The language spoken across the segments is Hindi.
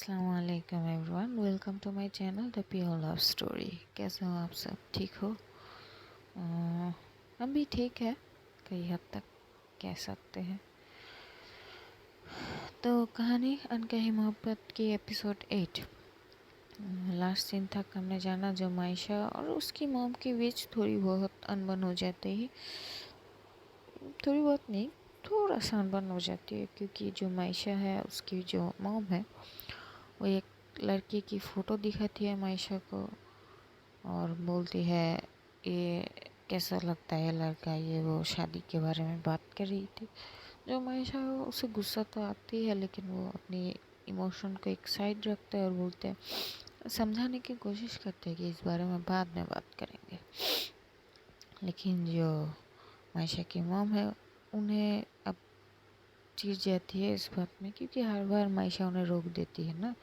अस्सलामुअलैकुम everyone, welcome to my channel the pure love story. कैसे हो आप सब? ठीक हो? हम भी ठीक है, कई हद तक कह सकते हैं। तो कहानी अनकही मोहब्बत की एपिसोड 8 लास्ट सीन तक हमने जाना जो मायशा और उसकी मॉम के बीच थोड़ी बहुत अनबन हो जाती है। थोड़ी बहुत नहीं, थोड़ा सा अनबन हो जाती है, क्योंकि जो मायशा है उसकी जो मॉम है वो एक लड़के की फ़ोटो दिखाती है मायशा को और बोलती है ये कैसा लगता है लड़का, ये वो शादी के बारे में बात कर रही थी। जो मायशा उसे गुस्सा तो आती है, लेकिन वो अपनी इमोशन को एक साइड रखते हैं और बोलते हैं, समझाने की कोशिश करते हैं कि इस बारे में बाद में बात करेंगे। लेकिन जो मायशा की मॉम है उन्हें अब चिढ़ जाती है इस बात में, क्योंकि हर बार मायशा उन्हें रोक देती है ना।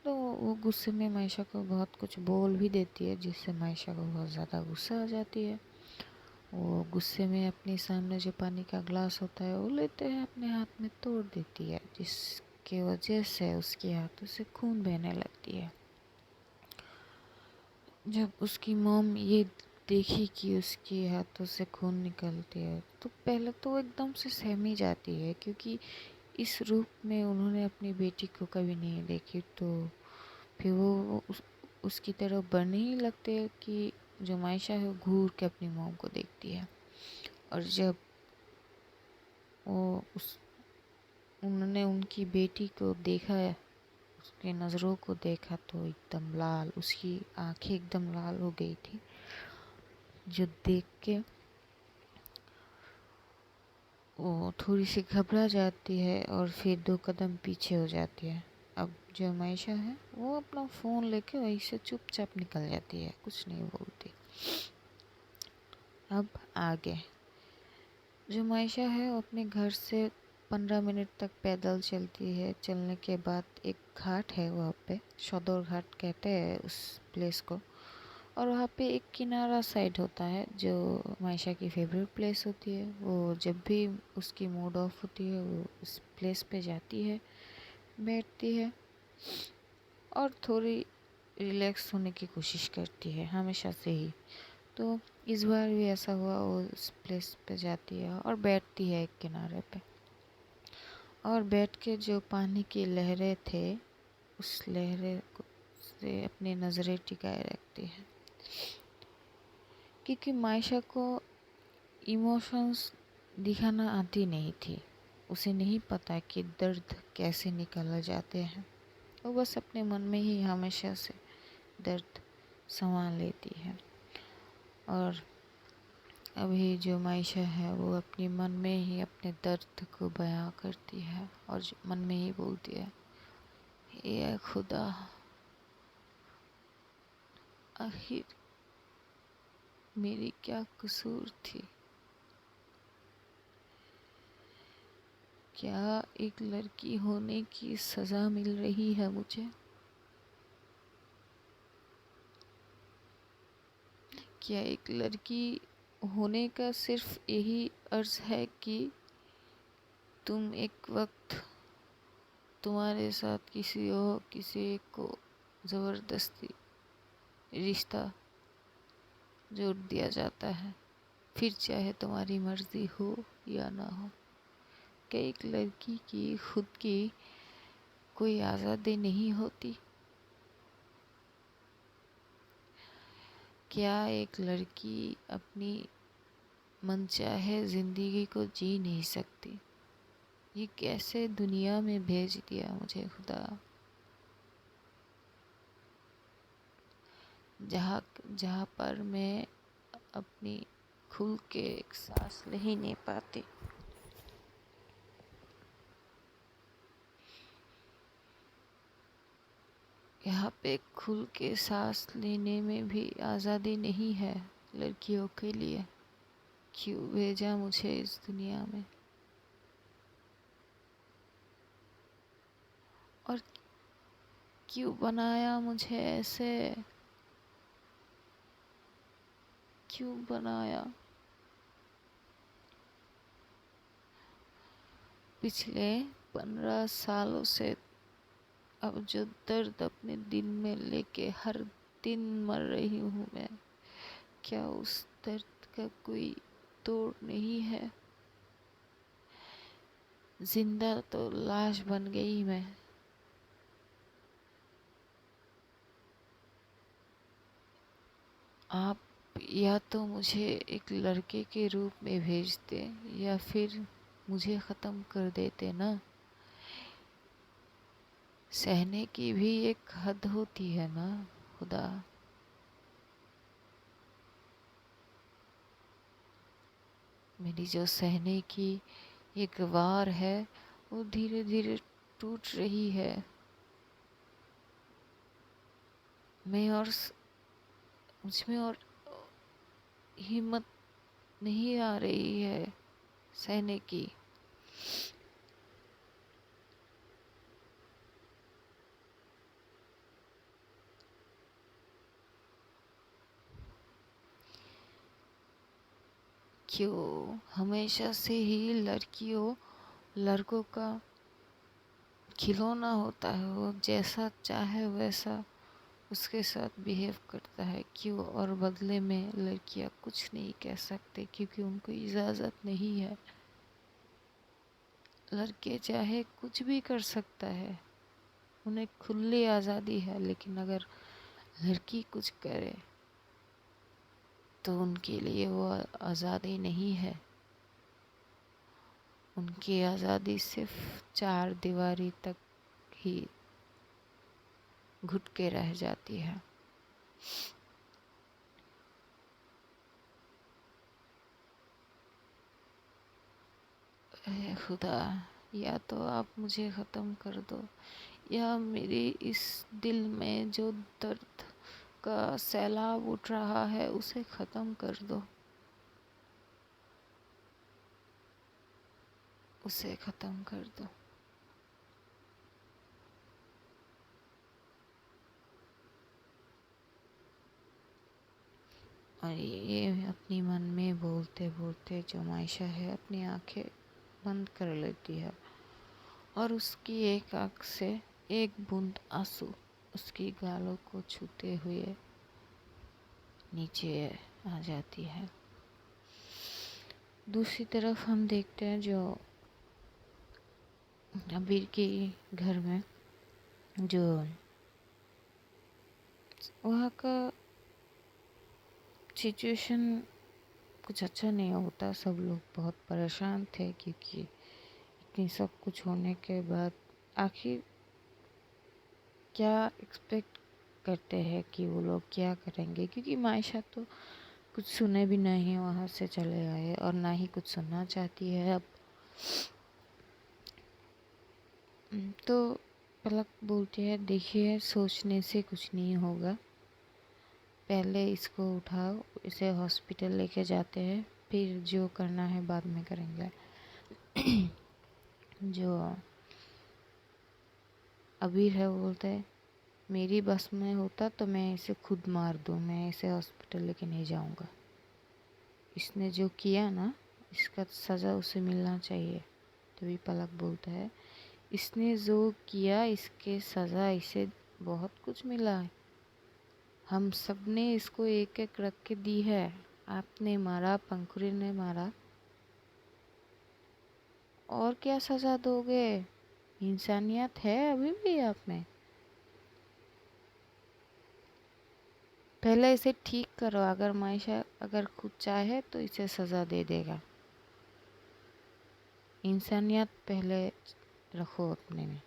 तो वो गुस्से में मायशा को बहुत कुछ बोल भी देती है, जिससे मायशा को बहुत ज़्यादा गुस्सा आ जाती है। वो गुस्से में अपने सामने जो पानी का ग्लास होता है वो लेते हैं अपने हाथ में तोड़ देती है, जिसके वजह से उसके हाथों से खून बहने लगती है। जब उसकी मॉम ये देखी कि उसके हाथों से खून निकलती है तो पहले तो वो एकदम से सहम ही जाती है, क्योंकि इस रूप में उन्होंने अपनी बेटी को कभी नहीं देखी। तो फिर वो उसकी तरफ बढ़ने ही लगते हैं कि जो मायशा है वो घूर के अपनी मॉम को देखती है। और जब वो उन्होंने उनकी बेटी को देखा है, उसके नज़रों को देखा, तो एकदम लाल, उसकी आंखें एकदम लाल हो गई थी, जो देख के वो थोड़ी सी घबरा जाती है और फिर 2 कदम पीछे हो जाती है। अब जो मायशा है वो अपना फ़ोन लेके वहीं से चुपचाप निकल जाती है, कुछ नहीं बोलती। अब आगे जो मायशा है वो अपने घर से 15 मिनट तक पैदल चलती है। चलने के बाद एक घाट है, वहाँ पे सदर घाट कहते हैं उस प्लेस को, और वहाँ पे एक किनारा साइड होता है जो मायशा की फेवरेट प्लेस होती है। वो जब भी उसकी मूड ऑफ होती है वो उस प्लेस पे जाती है, बैठती है और थोड़ी रिलैक्स होने की कोशिश करती है, हमेशा से ही। तो इस बार भी ऐसा हुआ, वो उस प्लेस पे जाती है और बैठती है एक किनारे पे, और बैठ के जो पानी की लहरें थे उस लहरें को से अपनी नज़रें टिकाए रखती है, क्योंकि मायशा को इमोशंस दिखाना आती नहीं थी। उसे नहीं पता कि दर्द कैसे निकाले जाते हैं। वो बस अपने मन में ही हमेशा से दर्द संभाल लेती है। और अभी जो मायशा है वो अपने मन में ही अपने दर्द को बयां करती है और मन में ही बोलती है, ये खुदा, आखिर मेरी क्या कसूर थी? क्या एक लड़की होने की सज़ा मिल रही है मुझे? क्या एक लड़की होने का सिर्फ यही अर्ज़ है कि तुम एक वक्त तुम्हारे साथ किसी एक को ज़बरदस्ती रिश्ता जोड़ दिया जाता है, फिर चाहे तुम्हारी मर्ज़ी हो या ना हो? क्या एक लड़की की खुद की कोई आज़ादी नहीं होती? क्या एक लड़की अपनी मनचाहे ज़िंदगी को जी नहीं सकती? ये कैसे दुनिया में भेज दिया मुझे खुदा, जहाँ पर मैं अपनी खुल के एक सांस ले ही नहीं पाती। यहाँ पे खुल के सांस लेने में भी आज़ादी नहीं है लड़कियों के लिए। क्यों भेजा मुझे इस दुनिया में, और क्यों बनाया मुझे ऐसे? क्यों बनाया? पिछले 15 सालों से अब जो दर्द अपने दिल में लेके हर दिन मर रही हूँ मैं, क्या उस दर्द का कोई तोड़ नहीं है? जिंदा तो लाश बन गई मैं। आप या तो मुझे एक लड़के के रूप में भेज दें या फिर मुझे ख़त्म कर देते ना। सहने की भी एक हद होती है ना खुदा। मेरी जो सहने की एक वार है वो धीरे धीरे टूट रही है। मैं और मुझमें और हिम्मत नहीं आ रही है सहने की। क्यों हमेशा से ही लड़कियों लड़कों का खिलौना होता है, वो जैसा चाहे वैसा उसके साथ बिहेव करता है। क्यों? और बदले में लड़कियां कुछ नहीं कह सकते क्योंकि उनको इजाज़त नहीं है। लड़के चाहे कुछ भी कर सकता है, उन्हें खुली आज़ादी है, लेकिन अगर लड़की कुछ करे तो उनके लिए वो आज़ादी नहीं है। उनकी आज़ादी सिर्फ चार दीवारी तक ही घुट के रह जाती है। खुदा, या तो आप मुझे ख़त्म कर दो या मेरे इस दिल में जो दर्द का सैलाब उठ रहा है उसे ख़त्म कर दो। उसे ख़त्म कर दो। और ये अपनी मन में बोलते बोलते जो मायशा है अपनी आंखें बंद कर लेती है और उसकी एक आँख से एक बूंद आंसू उसकी गालों को छूते हुए नीचे आ जाती है। दूसरी तरफ हम देखते हैं जो अबीर के घर में जो वहाँ का सिचुएशन कुछ अच्छा नहीं होता। सब लोग बहुत परेशान थे क्योंकि इतनी सब कुछ होने के बाद आखिर क्या एक्सपेक्ट करते हैं कि वो लोग क्या करेंगे, क्योंकि मायशा तो कुछ सुने भी नहीं वहाँ से चले आए और ना ही कुछ सुनना चाहती है अब। तो पलक बोलती है, देखिए सोचने से कुछ नहीं होगा, पहले इसको उठाओ, इसे हॉस्पिटल लेके जाते हैं, फिर जो करना है बाद में करेंगे। जो अबीर है वो बोलता है, मेरी बस में होता तो मैं इसे खुद मार दूँ, मैं इसे हॉस्पिटल लेके नहीं जाऊँगा। इसने जो किया ना इसका सज़ा उसे मिलना चाहिए। तभी पलक बोलता है, इसने जो किया इसके सज़ा इसे बहुत कुछ मिला है। हम सब ने इसको एक एक रख के दी है। आपने मारा, पंखुड़ी ने मारा, और क्या सज़ा दोगे? इंसानियत है अभी भी आप में? पहले इसे ठीक करो। अगर मायशा अगर खुद चाहे तो इसे सज़ा दे देगा। इंसानियत पहले रखो अपने में।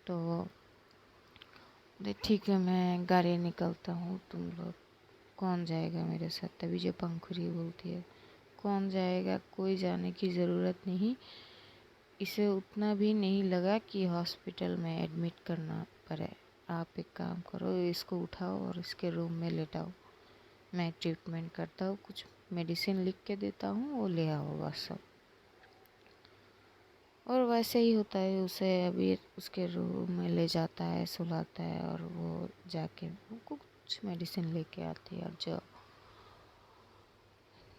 तो ठीक है, मैं गाड़ी निकलता हूँ, तुम लोग कौन जाएगा मेरे साथ? तभी जो पंखुड़ी बोलती है, कौन जाएगा? कोई जाने की ज़रूरत नहीं। इसे उतना भी नहीं लगा कि हॉस्पिटल में एडमिट करना पड़े। आप एक काम करो, इसको उठाओ और इसके रूम में लेटाओ, मैं ट्रीटमेंट करता हूँ, कुछ मेडिसिन लिख के देता हूँ, वो ले आओ बस सब। और वैसे ही होता है, उसे अभी उसके रूम में ले जाता है, सुलाता है और वो जाके उनको कुछ मेडिसिन लेके आती है। और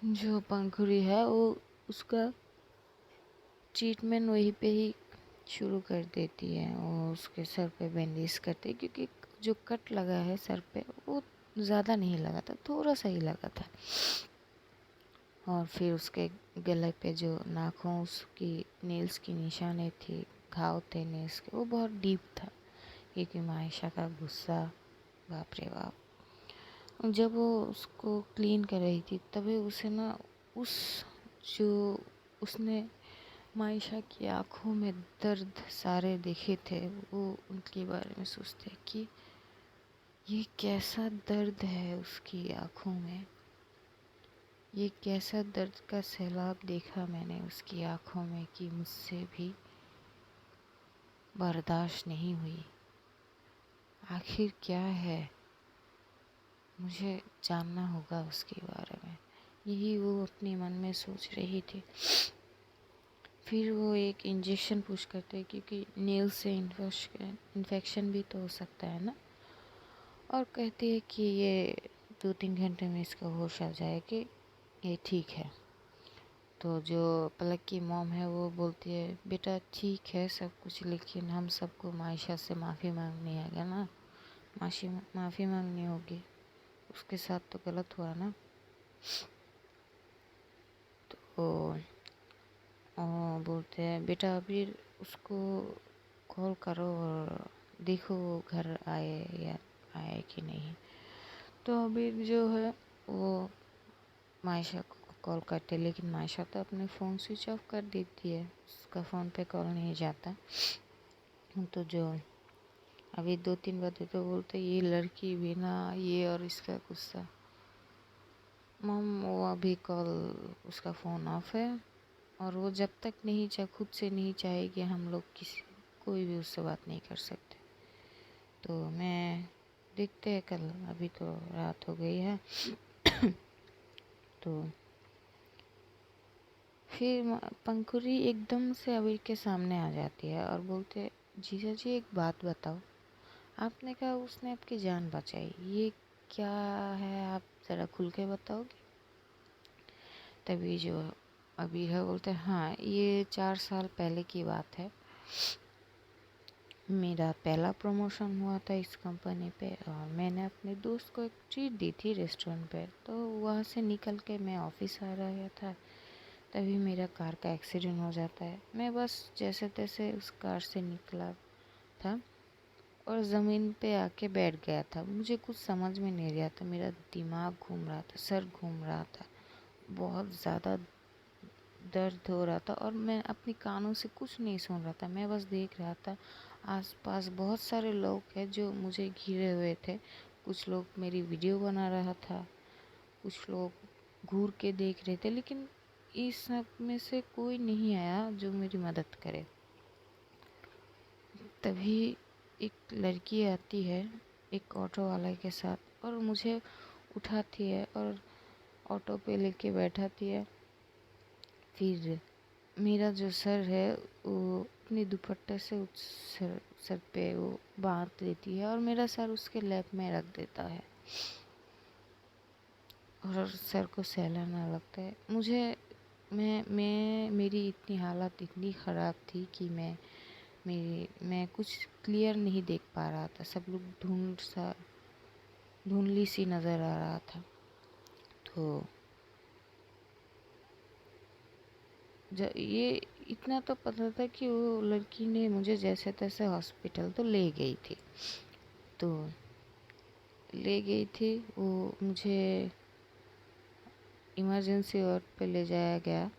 जो पंखुड़ी है वो उसका ट्रीटमेंट वहीं पे ही शुरू कर देती है और उसके सर पे बैंडेज करते, क्योंकि जो कट लगा है सर पे वो ज़्यादा नहीं लगा था, थोड़ा सा ही लगा था। और फिर उसके गले पे जो नाखून उसकी नेल्स की निशाने थी, घाव थे नेल्स के, वो बहुत डीप था, क्योंकि मायशा का गुस्सा, बाप रे बाप। जब वो उसको क्लीन कर रही थी तभी उसे ना उस जो उसने मायशा की आँखों में दर्द सारे देखे थे, वो उनके बारे में सोचते कि ये कैसा दर्द है उसकी आँखों में, ये कैसा दर्द का सैलाब देखा मैंने उसकी आँखों में कि मुझसे भी बर्दाश्त नहीं हुई। आखिर क्या है, मुझे जानना होगा उसके बारे में, यही वो अपने मन में सोच रही थी। फिर वो एक इंजेक्शन पुश करते हैं, क्योंकि नेल से इन्फेक्शन भी तो हो सकता है ना, और कहती है कि ये 2-3 घंटे में इसका होश आ जाए कि ये ठीक है। तो जो पलक की मॉम है वो बोलती है, बेटा ठीक है सब कुछ, लेकिन हम सबको मायशा से माफ़ी मांगनी है ना, माफ़ी मांगनी होगी, उसके साथ तो गलत हुआ ना। तो बोलते हैं, बेटा अभी उसको कॉल करो और देखो वो घर आए या आए कि नहीं। तो अभी जो है वो मायशा को कॉल करते, लेकिन मायशा तो अपने फ़ोन स्विच ऑफ कर देती है, उसका फ़ोन पे कॉल नहीं जाता। तो जो अभी 2-3 बजे तो बोलते ये लड़की भी ना, ये और इसका गुस्सा। मम वो अभी कॉल, उसका फ़ोन ऑफ है, और वो जब तक नहीं चाहे, खुद से नहीं चाहेगी, हम लोग किसी कोई भी उससे बात नहीं कर सकते। तो मैं देखते हैं कल, अभी तो रात हो गई है। तो फिर पंखुरी एकदम से अबीर के सामने आ जाती है और बोलते, जीजा जी एक बात बताओ। आपने कहा उसने आपकी जान बचाई, ये क्या है, आप ज़रा खुल के बताओगे। तभी जो अबीर है बोलते, हाँ ये 4 साल पहले की बात है। मेरा पहला प्रमोशन हुआ था इस कंपनी पे, और मैंने अपने दोस्त को एक ट्रीट दी थी रेस्टोरेंट पे। तो वहाँ से निकल के मैं ऑफिस आ रहा था, तभी मेरा कार का एक्सीडेंट हो जाता है। मैं बस जैसे तैसे उस कार से निकला था और ज़मीन पे आके बैठ गया था। मुझे कुछ समझ में नहीं रहा था, मेरा दिमाग घूम रहा था, सर घूम रहा था, बहुत ज़्यादा दर्द हो रहा था, और मैं अपनी कानों से कुछ नहीं सुन रहा था। मैं बस देख रहा था आसपास बहुत सारे लोग हैं जो मुझे घिरे हुए थे। कुछ लोग मेरी वीडियो बना रहा था, कुछ लोग घूर के देख रहे थे, लेकिन इस सब में से कोई नहीं आया जो मेरी मदद करे। तभी एक लड़की आती है एक ऑटो वाले के साथ, और मुझे उठाती है और ऑटो पे लेके बैठाती है। फिर मेरा जो सर है वो अपनी दुपट्टे से उस सर पे वो बांध लेती है, और मेरा सर उसके लैप में रख देता है, और सर को सहलाना लगता है। मुझे मैं मेरी इतनी हालत इतनी ख़राब थी कि मैं कुछ क्लियर नहीं देख पा रहा था, सब लोग धुंधली सी नज़र आ रहा था। तो ये इतना तो पता था कि वो लड़की ने मुझे जैसे तैसे हॉस्पिटल तो ले गई थी। तो ले गई थी वो, मुझे इमरजेंसी वार्ड पे ले जाया गया,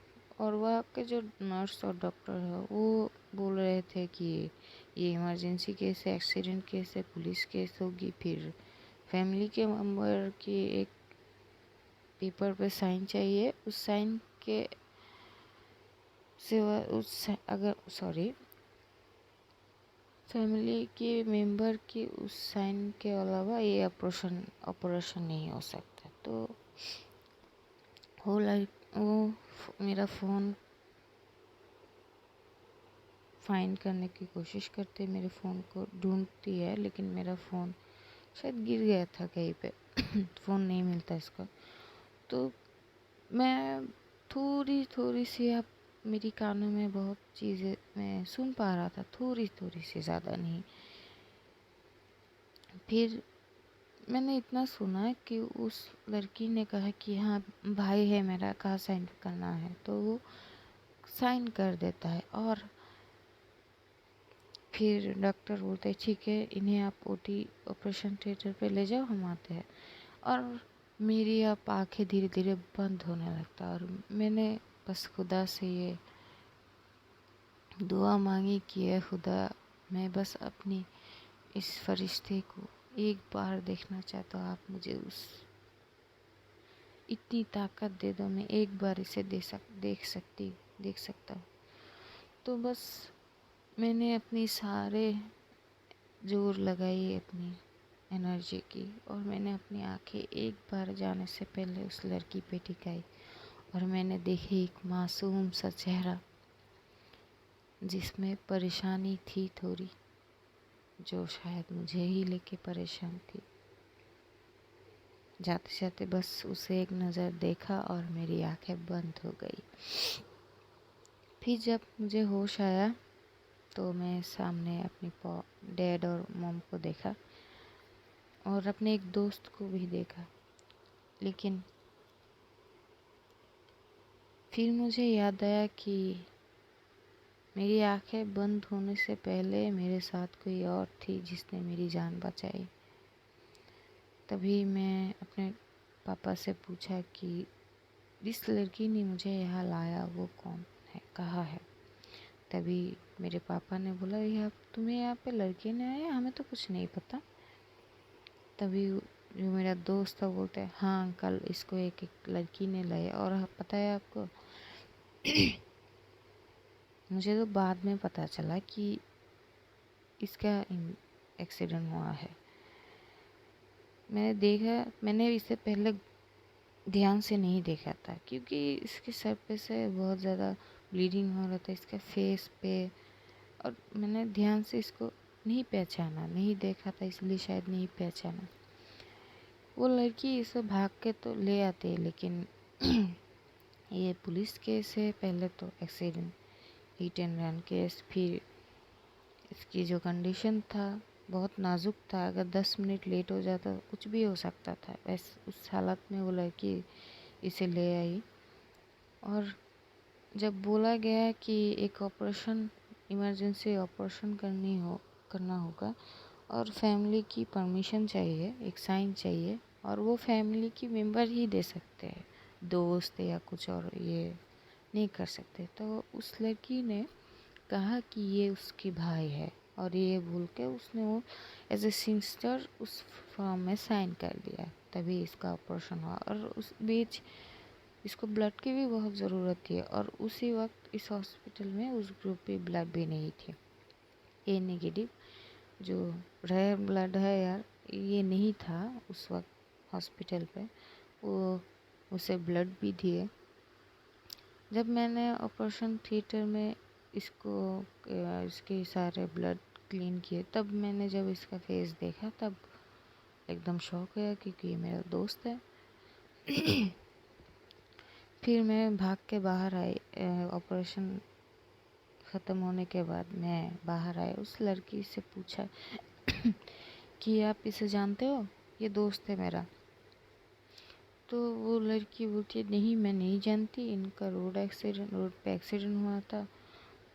और वहाँ के जो नर्स और डॉक्टर है वो बोल रहे थे कि ये इमरजेंसी केस है, एक्सीडेंट केस है, पुलिस केस होगी, फिर फैमिली के मेम्बर की एक पेपर पे साइन चाहिए, उस साइन के सिवा अगर फैमिली के मेंबर की उस साइन के अलावा ये ऑपरेशन नहीं हो सकता। तो वो मेरा फ़ोन फाइंड करने की कोशिश करते, मेरे फ़ोन को ढूंढती है, लेकिन मेरा फ़ोन शायद गिर गया था कहीं पे। फ़ोन नहीं मिलता इसका। तो मैं थोड़ी थोड़ी सी, आप मेरी कानों में बहुत चीज़ें मैं सुन पा रहा था, थोड़ी थोड़ी सी, ज़्यादा नहीं। फिर मैंने इतना सुना कि उस लड़की ने कहा कि हाँ भाई है मेरा, कहाँ साइन करना है, तो वो साइन कर देता है। और फिर डॉक्टर बोलते हैं ठीक है, इन्हें आप ओटी ऑपरेशन थिएटर पे ले जाओ, हम आते हैं। और मेरी अब आंखें धीरे धीरे बंद होने लगता, और मैंने बस खुदा से ये दुआ मांगी कि ये खुदा, मैं बस अपनी इस फरिश्ते को एक बार देखना चाहता हूँ, आप मुझे उस इतनी ताकत दे दो, मैं एक बार इसे देख सकता हूँ। तो बस मैंने अपनी सारे जोर लगाई अपनी एनर्जी की, और मैंने अपनी आंखें एक बार जाने से पहले उस लड़की पे टिकाई, और मैंने देखी एक मासूम सा चेहरा जिसमें परेशानी थी थोड़ी, जो शायद मुझे ही लेके परेशान थी। जाते जाते बस उसे एक नज़र देखा और मेरी आंखें बंद हो गई। फिर जब मुझे होश आया तो मैं सामने अपनी डैड और मॉम को देखा, और अपने एक दोस्त को भी देखा। लेकिन फिर मुझे याद आया कि मेरी आंखें बंद होने से पहले मेरे साथ कोई और थी जिसने मेरी जान बचाई। तभी मैं अपने पापा से पूछा कि जिस लड़की ने मुझे यहाँ लाया वो कौन है, कहाँ है। तभी मेरे पापा ने बोला, यह तुम्हें यहाँ पे लड़के ने आया, हमें तो कुछ नहीं पता। तभी जो मेरा दोस्त था बोलता है, हाँ अंकल, इसको एक लड़की ने लाया। और पता है आपको, मुझे तो बाद में पता चला कि इसका एक्सीडेंट हुआ है। मैंने इससे पहले ध्यान से नहीं देखा था, क्योंकि इसके सर पे से बहुत ज़्यादा ब्लीडिंग हो रहा था, इसके फेस पे, और मैंने ध्यान से इसको नहीं पहचाना, नहीं देखा था, इसलिए शायद नहीं पहचाना। वो लड़की इसे भाग के तो ले आते, लेकिन ये पुलिस केस है, पहले तो accident, hit and run case. फिर इसकी जो कंडीशन था बहुत नाजुक था, अगर 10 मिनट लेट हो जाता तो कुछ भी हो सकता था। वैसे उस हालत में वो लड़की इसे ले आई, और जब बोला गया कि एक ऑपरेशन, इमरजेंसी ऑपरेशन करना होगा, और फैमिली की परमिशन चाहिए, एक साइन चाहिए, और वो फैमिली की मेंबर ही दे सकते हैं, दोस्त या कुछ और ये नहीं कर सकते। तो उस लड़की ने कहा कि ये उसके भाई है, और ये बोल के उसने वो एज ए सिस्टर उस फॉर्म में साइन कर दिया। तभी इसका ऑपरेशन हुआ, और उस बीच इसको ब्लड की भी बहुत ज़रूरत थी, और उसी वक्त इस हॉस्पिटल में उस ग्रुप पे ब्लड भी नहीं थी। ए नेगेटिव जो रेयर ब्लड है यार, ये नहीं था उस वक्त हॉस्पिटल पे। वो उसे ब्लड भी दिए। जब मैंने ऑपरेशन थिएटर में इसके सारे ब्लड क्लीन किए, तब मैंने जब इसका फेस देखा तब एकदम शॉक हुआ, क्योंकि ये मेरा दोस्त है। फिर मैं भाग के बाहर आई। ऑपरेशन ख़त्म होने के बाद मैं बाहर आई, उस लड़की से पूछा कि आप इसे जानते हो, ये दोस्त है मेरा। तो वो लड़की बोलती है, नहीं मैं नहीं जानती, इनका रोड पे एक्सीडेंट हुआ था,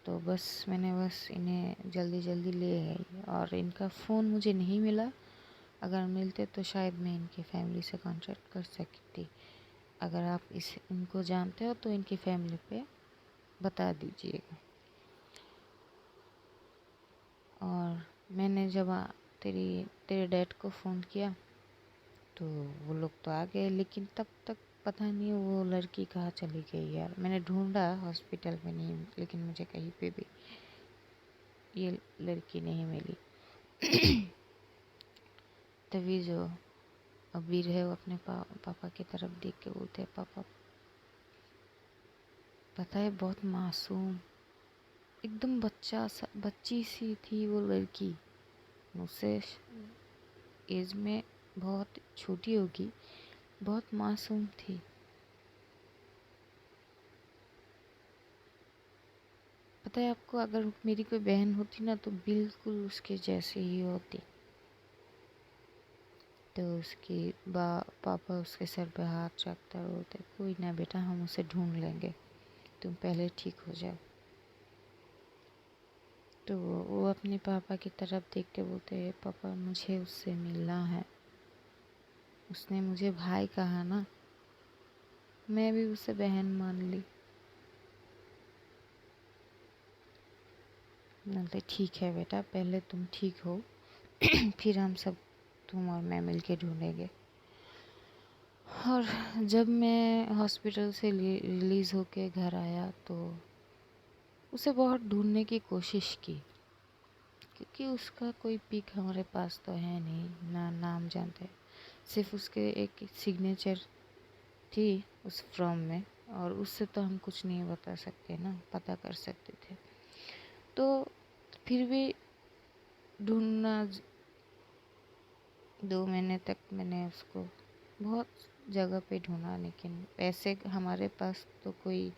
तो मैंने इन्हें जल्दी जल्दी ले आई, और इनका फ़ोन मुझे नहीं मिला। अगर मिलते तो शायद मैं इनकी फैमिली से कांटेक्ट कर सकती। अगर आप इनको जानते हो तो इनकी फैमिली पे बता दीजिएगा। और मैंने जब तेरे डैड को फ़ोन किया तो वो लोग तो आ गए, लेकिन तब तक पता नहीं वो लड़की कहाँ चली गई यार। मैंने ढूंढा हॉस्पिटल में, नहीं, लेकिन मुझे कहीं पे भी ये लड़की नहीं मिली। तभी जो अबीर है वो अपने पापा की तरफ देख के बोलते हैं, पापा पता है, बहुत मासूम, एकदम बच्ची सी थी वो लड़की, मुझसे एज में बहुत छोटी होगी, बहुत मासूम थी। पता है आपको, अगर मेरी कोई बहन होती ना तो बिल्कुल उसके जैसे ही होती। तो उसकी पापा उसके सर पे हाथ रखता बोलते, कोई ना बेटा, हम उसे ढूंढ लेंगे, तुम पहले ठीक हो जाओ। तो वो अपने पापा की तरफ देख के बोलते हैं, पापा मुझे उससे मिलना है, उसने मुझे भाई कहा ना, मैं भी उसे बहन मान ली। बोलते ठीक है बेटा, पहले तुम ठीक हो फिर हम सब, तुम और मैं मिलके ढूंढेंगे। और जब मैं हॉस्पिटल से रिलीज़ होके घर आया तो उसे बहुत ढूंढने की कोशिश की, क्योंकि उसका कोई पिक हमारे पास तो है नहीं, ना नाम जानते, सिर्फ उसके एक सिग्नेचर थी उस फॉर्म में, और उससे तो हम कुछ नहीं बता सकते ना, पता कर सकते थे। तो फिर भी ढूंढना, 2 महीने तक मैंने उसको बहुत जगह पे ढूंढा, लेकिन पैसे हमारे पास तो कोई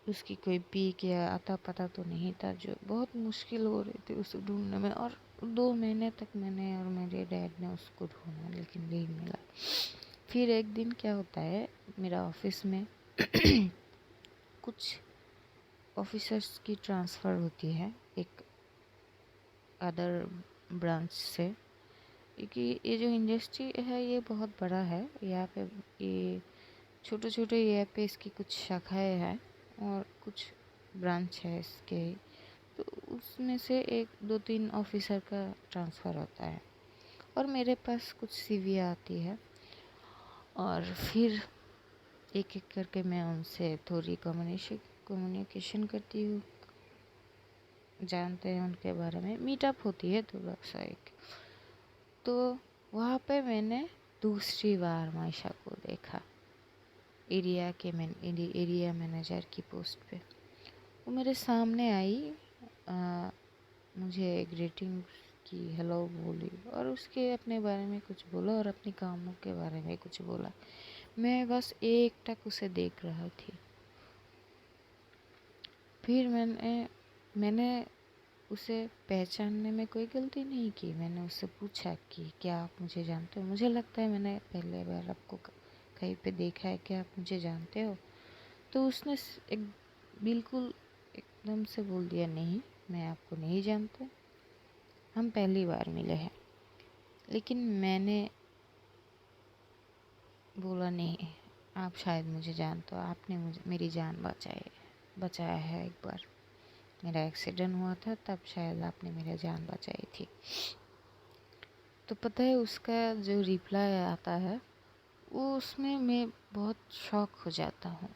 उसकी कोई पीक या आता पता तो नहीं था, जो बहुत मुश्किल हो रही थी उसे ढूंढने में। और 2 महीने तक मैंने और मेरे डैड ने उसको ढूंढा, लेकिन नहीं मिला। फिर एक दिन क्या होता है, मेरा ऑफिस में कुछ ऑफिसर्स की ट्रांसफ़र होती है एक अदर ब्रांच से, क्योंकि ये जो इंडस्ट्री है ये बहुत बड़ा है। यहाँ पे ये छोटे छोटे यहाँ पे इसकी कुछ शाखाएँ हैं और कुछ ब्रांच है इसके, तो उसमें से 1 2 3 ऑफिसर का ट्रांसफ़र होता है, और मेरे पास कुछ सीवी आती है। और फिर एक एक करके मैं उनसे थोड़ी कम्युनिकेशन करती हूँ, जानते हैं उनके बारे में, मीटअप होती है थोड़ा सा एक। तो वहाँ पे मैंने दूसरी बार मायशा को देखा, एरिया मैनेजर की पोस्ट पे। वो मेरे सामने आई, मुझे ग्रीटिंग की, हेलो बोली, और उसके अपने बारे में कुछ बोला और अपने कामों के बारे में कुछ बोला। मैं बस एकटक उसे देख रहा थी। फिर मैंने उसे पहचानने में कोई गलती नहीं की। मैंने उससे पूछा कि क्या आप मुझे जानते हो? मुझे लगता है मैंने पहले बार आपको कहीं पे देखा है, क्या आप मुझे जानते हो? तो उसने एक बिल्कुल एकदम से बोल दिया, नहीं, मैं आपको नहीं जानता, हम पहली बार मिले हैं। लेकिन मैंने बोला, नहीं, आप शायद मुझे जानते हो, आपने मुझे मेरी जान बचाया है एक बार, मेरा एक्सीडेंट हुआ था तब शायद आपने मेरी जान बचाई थी। तो पता है उसका जो रिप्लाई आता है, वो उसमें मैं बहुत शॉक हो जाता हूँ,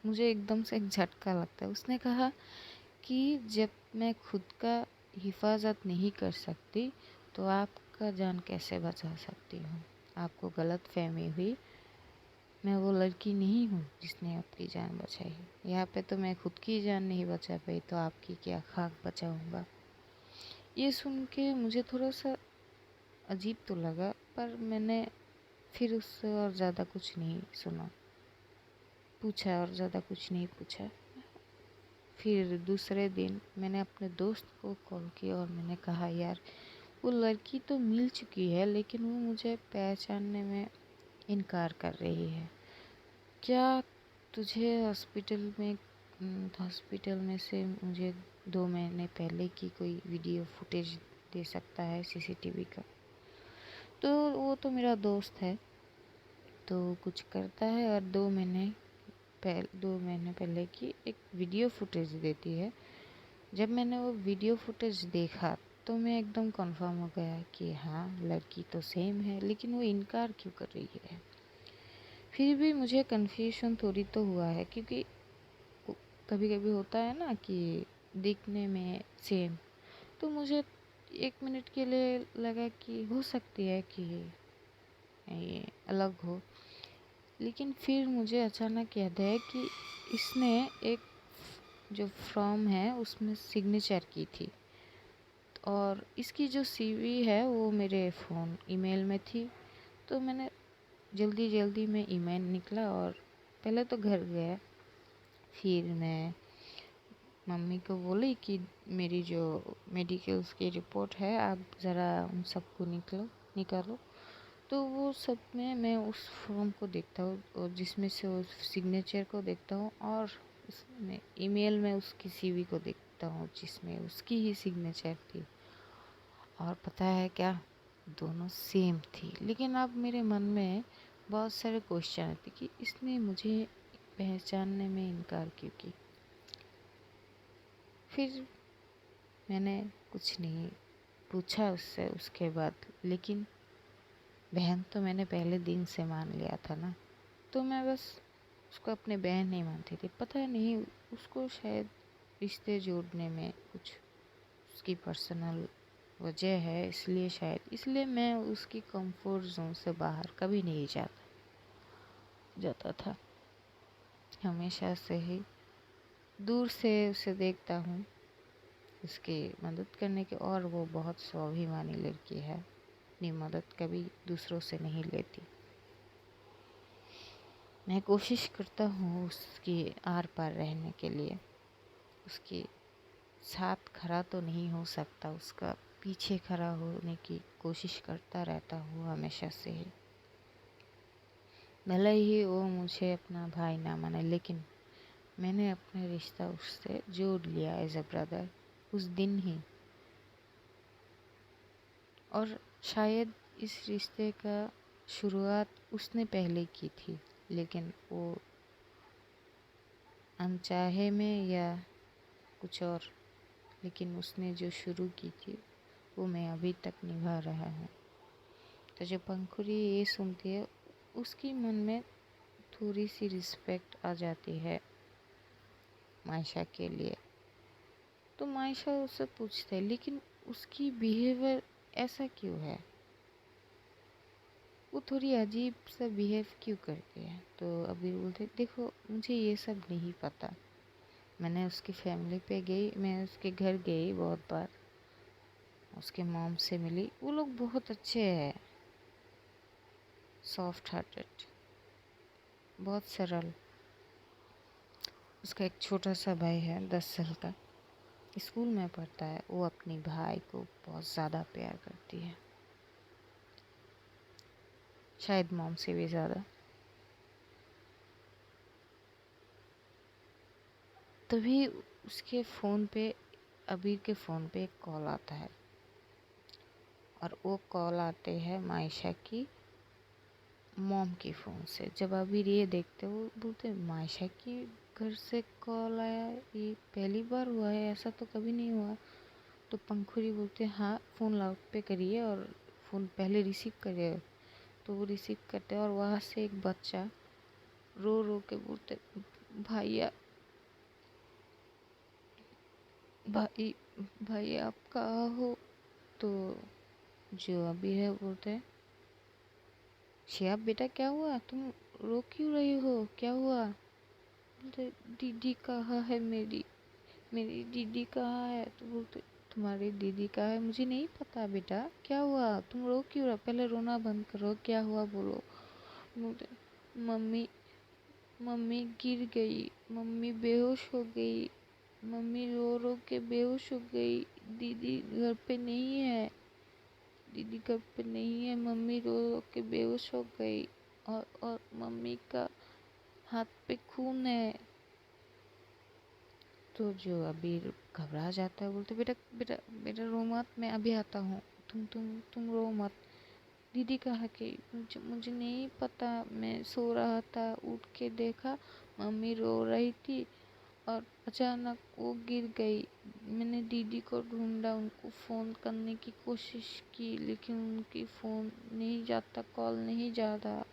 मुझे एकदम से एक झटका लगता है। उसने कहा कि जब मैं खुद का हिफाजत नहीं कर सकती तो आपका जान कैसे बचा सकती हूँ? आपको गलत फहमी हुई, मैं वो लड़की नहीं हूँ जिसने आपकी जान बचाई। यहाँ पे तो मैं खुद की जान नहीं बचा पाई, तो आपकी क्या खाक बचाऊँगा। ये सुन के मुझे थोड़ा सा अजीब तो लगा, पर मैंने फिर उससे और ज़्यादा कुछ नहीं पूछा और ज़्यादा कुछ नहीं पूछा। फिर दूसरे दिन मैंने अपने दोस्त को कॉल किया और मैंने कहा, यार वो लड़की तो मिल चुकी है, लेकिन वो मुझे पहचानने में इनकार कर रही है। क्या तुझे हॉस्पिटल में से मुझे 2 महीने पहले की कोई वीडियो फुटेज दे सकता है, सीसीटीवी का? तो वो तो मेरा दोस्त है, तो कुछ करता है और 2 महीने पहले की एक वीडियो फुटेज देती है। जब मैंने वो वीडियो फुटेज देखा तो मैं एकदम कंफर्म हो गया कि हाँ, लड़की तो सेम है, लेकिन वो इनकार क्यों कर रही है? फिर भी मुझे कन्फ्यूजन थोड़ी तो हुआ है, क्योंकि कभी कभी होता है ना कि दिखने में सेम, तो मुझे 1 मिनट के लिए लगा कि हो सकती है कि ये अलग हो। लेकिन फिर मुझे अचानक याद है कि इसने एक जो फॉर्म है उसमें सिग्नेचर की थी, और इसकी जो सीवी है वो मेरे ईमेल में थी। तो मैंने जल्दी में ईमेल निकला और पहले तो घर गया, फिर मैं मम्मी को बोली कि मेरी जो मेडिकल्स की रिपोर्ट है आप ज़रा उन सबको निकालो। तो वो सब में मैं उस फॉर्म को देखता हूँ और जिसमें से उस सिग्नेचर को देखता हूँ, और उसमें ईमेल में उसकी सीवी को देखता हूँ जिसमें उसकी ही सिग्नेचर थी। और पता है क्या, दोनों सेम थी। लेकिन अब मेरे मन में बहुत सारे क्वेश्चन आते कि इसने मुझे पहचानने में इनकार क्यों की। फिर मैंने कुछ नहीं पूछा उससे उसके बाद, लेकिन बहन तो मैंने पहले दिन से मान लिया था ना, तो मैं बस उसको अपनी बहन नहीं मानती थी। पता नहीं उसको शायद रिश्ते जोड़ने में कुछ उसकी पर्सनल वजह है, इसलिए मैं उसकी कंफर्ट जोन से बाहर कभी नहीं जाता था। हमेशा से ही दूर से उसे देखता हूँ उसकी मदद करने की, और वो बहुत स्वाभिमानी लड़की है, अपनी मदद कभी दूसरों से नहीं लेती। मैं कोशिश करता हूँ उसकी आर पार रहने के लिए, उसके साथ खड़ा तो नहीं हो सकता, उसका पीछे खड़ा होने की कोशिश करता रहता हूँ हमेशा से ही। भले ही वो मुझे अपना भाई ना माने, लेकिन मैंने अपना रिश्ता उससे जोड़ लिया एज अ ब्रदर उस दिन ही। और शायद इस रिश्ते का शुरुआत उसने पहले की थी, लेकिन वो अनचाहे में या कुछ और, लेकिन उसने जो शुरू की थी वो मैं अभी तक निभा रहा हूँ। तो जब पंखुड़ी ये सुनती है उसकी मन में थोड़ी सी रिस्पेक्ट आ जाती है मायशा के लिए। तो मायशा उससे पूछते है लेकिन उसकी बिहेवियर ऐसा क्यों है, वो थोड़ी अजीब सा बिहेव क्यों करती है। तो अबीर बोलते देखो मुझे ये सब नहीं पता, मैंने उसकी फैमिली पे गई, मैं उसके घर गई बहुत बार, उसके मॉम से मिली, वो लोग बहुत अच्छे हैं, सॉफ्ट हार्टेड, बहुत सरल। उसका एक छोटा सा भाई है 10 साल का, स्कूल में पढ़ता है। वो अपनी भाई को बहुत ज़्यादा प्यार करती है, शायद मॉम से भी ज़्यादा। तभी उसके फ़ोन पे, अबीर के फ़ोन पे एक कॉल आता है, और वो कॉल आते हैं मायशा की मॉम की फ़ोन से। जब अबीर ये देखते वो बोलते मायशा की घर से कॉल आया, ये पहली बार हुआ है, ऐसा तो कभी नहीं हुआ। तो पंखुड़ी बोलते हाँ फ़ोन लाउड पे करिए और फ़ोन पहले रिसीव करिए। तो वो रिसीव करते और वहाँ से एक बच्चा रो रो के बोलते भैया भाई भाई आप कहाँ हो। तो जो अभी है बोलते शियाब बेटा क्या हुआ, तुम रो क्यों रही हो, क्या हुआ। बोलते दीदी कहाँ है, मेरी मेरी दीदी कहाँ है। तो बोलते तुम्हारी दीदी कहाँ है, मुझे नहीं पता बेटा, क्या हुआ, तुम रो क्यों रहा, पहले रोना बंद करो, क्या हुआ बोलो। बोलते मम्मी मम्मी गिर गई, मम्मी बेहोश हो गई, मम्मी रो रो के बेहोश हो गई, दीदी घर पे नहीं है, दीदी घर पे नहीं है, मम्मी रो रो के बेहोश हो गई, और मम्मी का हाथ पे खून है। तो जो अभी घबरा जाता है बोलते बेटा बेटा बेटा रो मत, मैं अभी आता हूँ, तुम रो मत। दीदी कहाँ गई, मुझे नहीं पता, मैं सो रहा था, उठ के देखा मम्मी रो रही थी और अचानक वो गिर गई। मैंने दीदी को ढूंढा, उनको फ़ोन करने की कोशिश की, लेकिन उनकी फ़ोन नहीं जाता, कॉल नहीं जाता,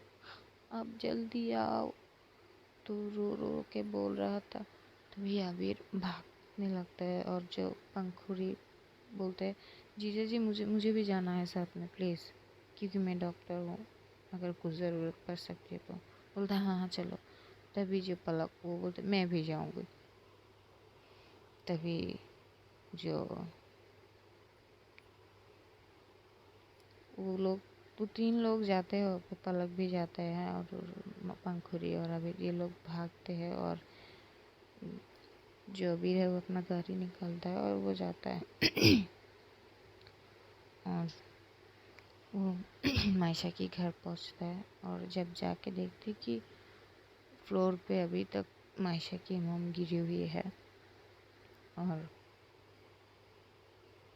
आप जल्दी आओ। तो रो रो के बोल रहा था। तभी आबिर भागने लगता है, और जो पंखुड़ी बोलते हैं जीजा जी मुझे भी जाना है साथ में प्लीज़, क्योंकि मैं डॉक्टर हूँ, अगर कुछ ज़रूरत पड़ सकती है तो। बोलता हाँ हाँ चलो। तभी जो पलक वो बोलते मैं भी जाऊँगी। तभी जो वो लोग तो 3 लोग जाते हैं, और पलक भी जाते हैं और पंखुरी और अबीर ये लोग भागते हैं, और जो अबीर है वो अपना गाड़ी निकालता है और वो जाता है और वो मायशा के घर पहुंचता है, और जब जाके देखते कि फ्लोर पे अभी तक मायशा की मॉम गिरी हुई है, और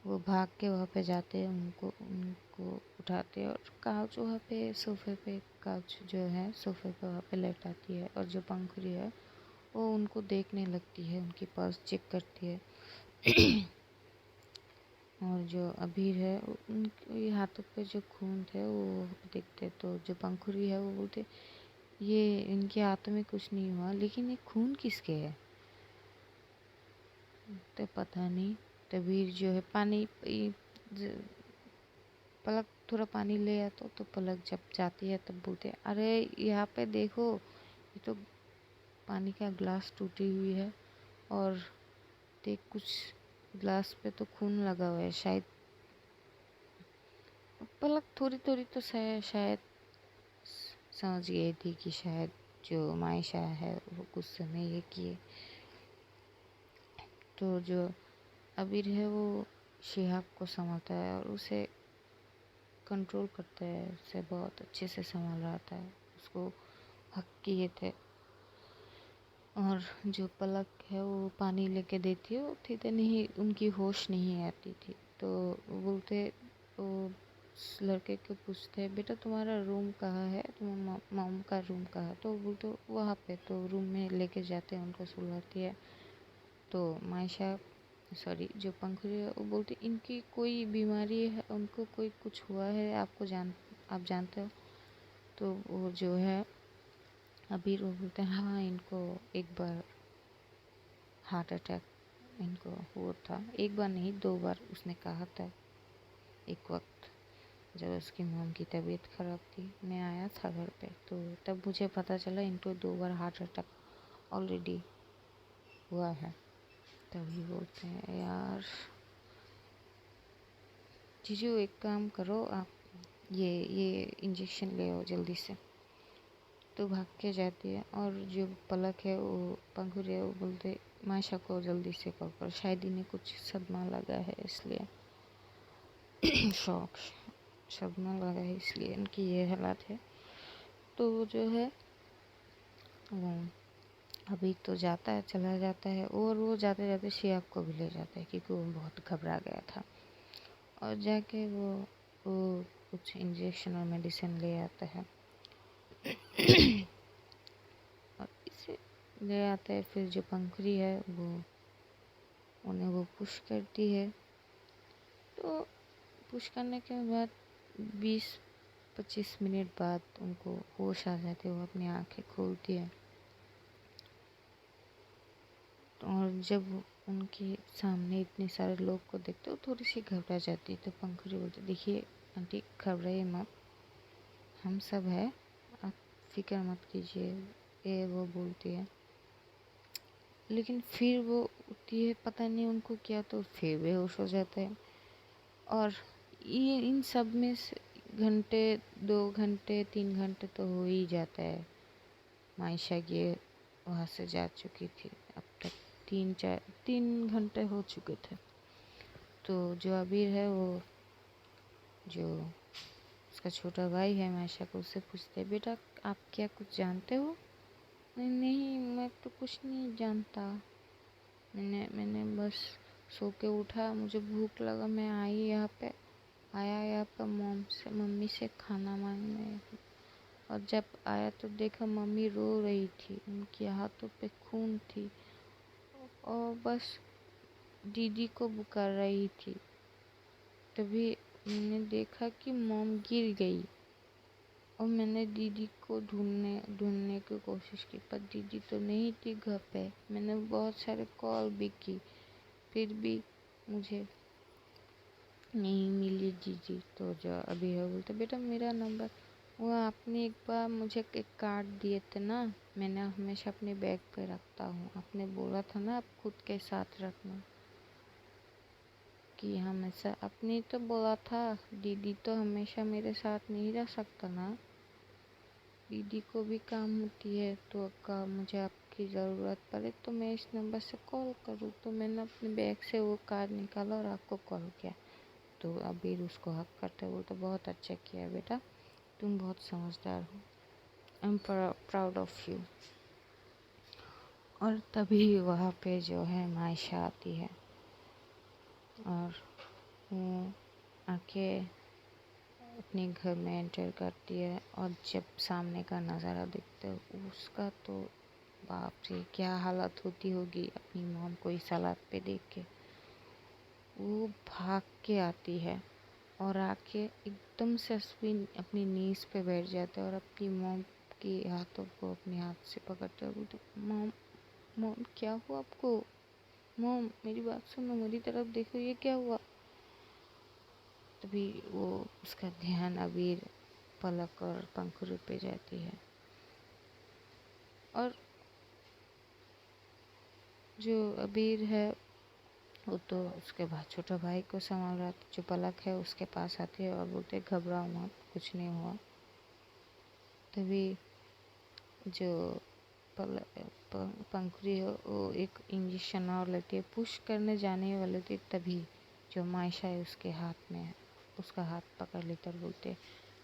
वो भाग के वहाँ पे जाते हैं, उनको उनको उठाते हैं, और काउच वहाँ पे सोफे पे, काउच जो है सोफे पे वहाँ पे लेटाती है, और जो पंखुड़ी है वो उनको देखने लगती है, उनकी पर्स चेक करती है और जो अबीर है उनके हाथों पे जो खून थे वो देखते, तो जो पंखुड़ी है वो बोलते ये इनके हाथों में कुछ नहीं हुआ, लेकिन ये खून किसके है? तो पता नहीं। तबीर जो है पानी पलक थोड़ा पानी ले आता, तो पलक जब जाती है तब बोलते अरे यहाँ पे देखो, ये तो पानी का ग्लास टूटी हुई है, और देख कुछ ग्लास पे तो खून लगा हुआ है, शायद पलक थोड़ी थोड़ी तो शायद समझ गई थी कि शायद जो मायशा है वो गुस्से में ये किए। तो जो अबीर है वो शिहाब को संभालता है और उसे कंट्रोल करता है, उसे बहुत अच्छे से संभाल रहा था, उसको हक किए थे। और जो पलक है वो पानी लेके देती है, वो थी तो नहीं, उनकी होश नहीं आती थी, तो वो बोलते वो उस लड़के को पूछते हैं बेटा तुम्हारा रूम कहाँ है, तुम्हारा मॉम का रूम कहाँ है? तो वो बोलते वहाँ पे, तो रूम में लेके जाते हैं, उनको सुलाती है। तो मायशा सॉरी जो पंखुड़ी है वो बोलती इनकी कोई बीमारी है, उनको कोई कुछ हुआ है, आप जानते हो? तो वो जो है अबीर वो बोलते हैं हाँ इनको एक बार हार्ट अटैक इनको हुआ था, एक बार नहीं 2 बार उसने कहा था। एक वक्त जब उसकी मॉम की तबीयत ख़राब थी, मैं आया था घर पे, तो तब मुझे पता चला इनको 2 बार हार्ट अटैक ऑलरेडी हुआ है। तभी बोलते हैं यार जीजू एक काम करो आप, ये इंजेक्शन ले आओ जल्दी से। तो भाग के जाती है, और जो पलक है वो पंखुड़ी है वो बोलते मायशा को जल्दी से कॉल करो, शायद इन्हें कुछ सदमा लगा है इसलिए शॉक सदमा लगा है इसलिए इनकी ये हालत है। तो वो जो है वो अभी तो जाता है, चला जाता है, और वो जाते जाते शिहाब को भी ले जाता है क्योंकि वो बहुत घबरा गया था, और जाके वो कुछ इंजेक्शन और मेडिसिन ले आता है और इसे ले आता है। फिर जो पंखुड़ी है वो उन्हें वो पुश करती है, तो पुश करने के बाद 20-25 मिनट बाद उनको होश आ जाते हैं, वो अपनी आंखें खोलती है, और जब उनके सामने इतने सारे लोग को देखते हो थोड़ी सी घबरा जाती है। तो पंखुड़ी बोलती देखिए आंटी घबराइए मत, हम सब है, आप फिक्र मत कीजिए, ये वो बोलती है। लेकिन फिर वो उठती है, पता नहीं उनको क्या, तो फिर बेहोश हो जाते हैं। और ये इन सब में से घंटे 2 घंटे 3 घंटे तो हो ही जाता है। मायशा ये वहाँ से जा चुकी थी, अब तक 3 घंटे हो चुके थे। तो जो अबीर है वो जो उसका छोटा भाई है मायशा को, उससे पूछते हैं बेटा आप क्या कुछ जानते हो? नहीं मैं तो कुछ नहीं जानता, मैंने बस सो के उठा, मुझे भूख लगा, मैं आया यहाँ पे मम्मी से खाना मांगने, और जब आया तो देखा मम्मी रो रही थी, उनके हाथों पे खून थी, और बस दीदी को पुकार रही थी, तभी मैंने देखा कि मॉम गिर गई, और मैंने दीदी को ढूंढने की कोशिश की, पर दीदी तो नहीं थी घर पे, मैंने बहुत सारे कॉल भी की, फिर भी मुझे नहीं मिली दीदी। तो जो अभी है बोलते बेटा मेरा नंबर, वो आपने एक बार मुझे एक कार्ड दिए थे ना, मैंने हमेशा अपने बैग पे रखता हूँ, आपने बोला था ना आप खुद के साथ रखना। कि हमेशा आपने तो बोला था दीदी तो हमेशा मेरे साथ नहीं रह सकता ना, दीदी को भी काम होती है, तो अक्का मुझे आपकी ज़रूरत पड़े तो मैं इस नंबर से कॉल करूँ। तो मैंने अपने बैग से वो कार्ड निकाला और आपको कॉल किया। तो अबीर उसको हक करते हुए तो बहुत अच्छा किया बेटा, तुम बहुत समझदार हो, I am proud of you. और तभी वहाँ पे जो है मायशा आती है और वो आके अपने घर में एंटर करती है। और जब सामने का नज़ारा देखते हो उसका तो बाप रे क्या हालत होती होगी अपनी मॉम को इस हालत पे देख के। वो भाग के आती है और आके एकदम से अपनी नीज पे बैठ जाता है और अपनी मॉम के हाथों को अपने हाथ से पकड़ते हुए बोलते, मॉम मॉम क्या हुआ आपको, मॉम मेरी बात सुनो, मेरी तरफ देखो, ये क्या हुआ। तभी वो उसका ध्यान अबीर, पलक और पंखुड़ी पे जाती है और जो अबीर है वो तो उसके बाद छोटा भाई को संभाल रहा था, जो पलक है उसके पास आती है और बोलते घबराओ मत, कुछ नहीं हुआ। तभी जो पंखुड़ी है वो एक इंजेक्शन और लेती है, पुश करने जाने वाले थे तभी जो मायशा है उसके हाथ में है, उसका हाथ पकड़ लेकर बोलते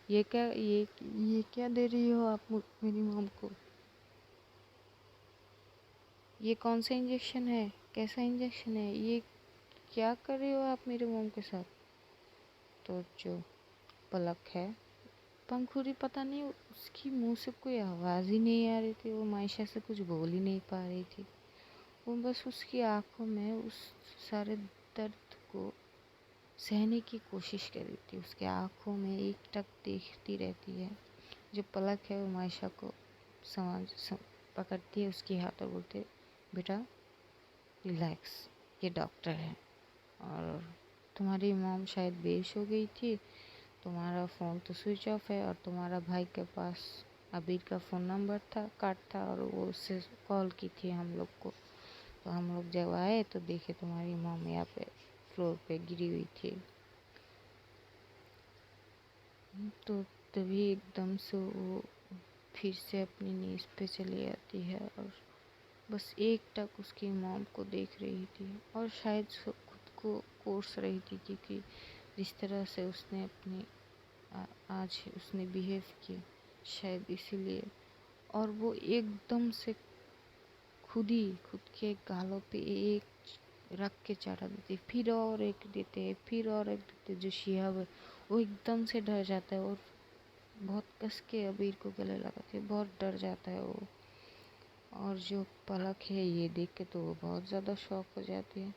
ये क्या दे रही हो आप मेरी मॉम को, ये कौन सा इंजेक्शन है, कैसा इंजेक्शन है, ये क्या कर रही हो आप मेरे मॉम के साथ। तो जो पलक है, पंखुड़ी पता नहीं उसकी मुंह से कोई आवाज़ ही नहीं आ रही थी, वो मायशा से कुछ बोल ही नहीं पा रही थी, वो बस उसकी आंखों में उस सारे दर्द को सहने की कोशिश कर रही थी, उसके आंखों में एक टक देखती रहती है। जो पलक है वो मायशा को पकड़ती है उसकी हाथ और बोलते बेटा रिलैक्स, ये डॉक्टर है और तुम्हारी मॉम शायद बेहोश हो गई थी, तुम्हारा फ़ोन तो स्विच ऑफ है और तुम्हारा भाई के पास अबीर का फ़ोन नंबर था, कार्ड था और वो उससे कॉल की थी हम लोग को। तो हम लोग जब आए तो देखे तुम्हारी मॉम यहाँ पे फ्लोर पे गिरी हुई थी। तो तभी एकदम से वो फिर से अपनी नीज पे चली आती है और बस एक टक उसकी मॉम को देख रही थी और शायद खुद को कोस रही थी, क्योंकि जिस तरह से उसने अपनी आज उसने बिहेव किया शायद इसीलिए। और वो एकदम से खुद के गालों पे एक रख के चढ़ा देते, फिर और एक देते, फिर और एक देते। जो शिहाब है वो एकदम से डर जाता है और बहुत कस के अबीर को गले लगाते, बहुत डर जाता है वो। और जो पलक है ये देख के तो वो बहुत ज़्यादा शॉक हो जाती है।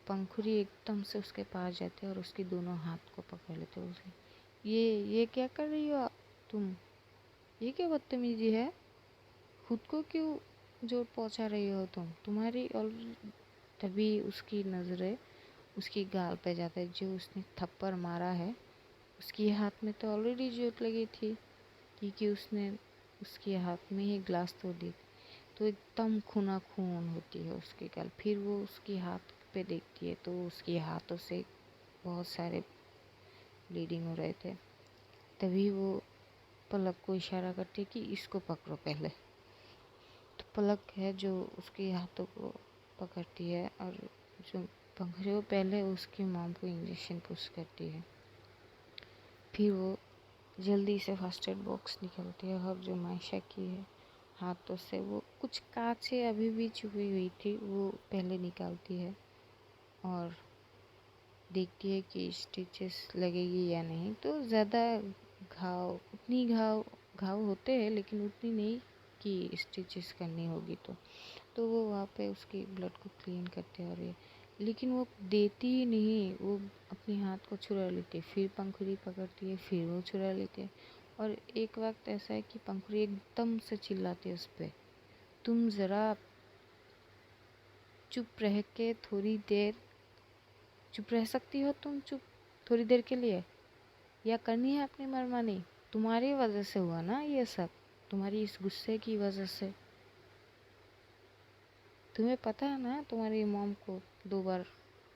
पंखुड़ी एकदम से उसके पास जाते हैं और उसके दोनों हाथ को पकड़ लेते हैं उसे, ये क्या कर रही हो आप, तुम ये क्या बदतमीजी है, खुद को क्यों चोट पहुंचा रही हो तुम्हारी। और तभी उसकी नज़रें उसकी गाल पे जाता है, जो उसने थप्पड़ मारा है उसके हाथ में तो ऑलरेडी चोट लगी थी, क्योंकि उसने उसके हाथ में ही ग्लास तोड़ दी, तो एकदम खूना खून होती है उसकी गाल। फिर वो उसके हाथ पे देखती है तो उसके हाथों से बहुत सारे ब्लीडिंग हो रहे थे। तभी वो पलक को इशारा करती है कि इसको पकड़ो पहले। तो पलक है जो उसके हाथों को पकड़ती है और जो पंखुड़ी वो पहले उसकी मॉम को इंजेक्शन पुश करती है। फिर वो जल्दी से फर्स्ट एड बॉक्स निकालती है और जो मायशा की है हाथों से वो कुछ कांचे अभी भी छुपी हुई थी वो पहले निकालती है और देखती है कि स्टिचेस लगेगी या नहीं। तो ज़्यादा घाव होते हैं लेकिन उतनी नहीं कि स्टिचेस करनी होगी। तो वो वहाँ पे उसकी ब्लड को क्लीन करते हैं और ये, लेकिन वो देती ही नहीं, वो अपने हाथ को छुरा लेती है, फिर पंखुड़ी पकड़ती है, फिर वो छुरा लेती है। और एक वक्त ऐसा है कि पंखुड़ी एकदम से चिल्लाती है उस पर, तुम ज़रा चुप रह के थोड़ी देर चुप रह सकती हो, तुम चुप थोड़ी देर के लिए, या करनी है अपनी मनमानी, तुम्हारी वजह से हुआ ना ये सब, तुम्हारी इस गुस्से की वजह से। तुम्हें पता है ना तुम्हारी मॉम को 2 बार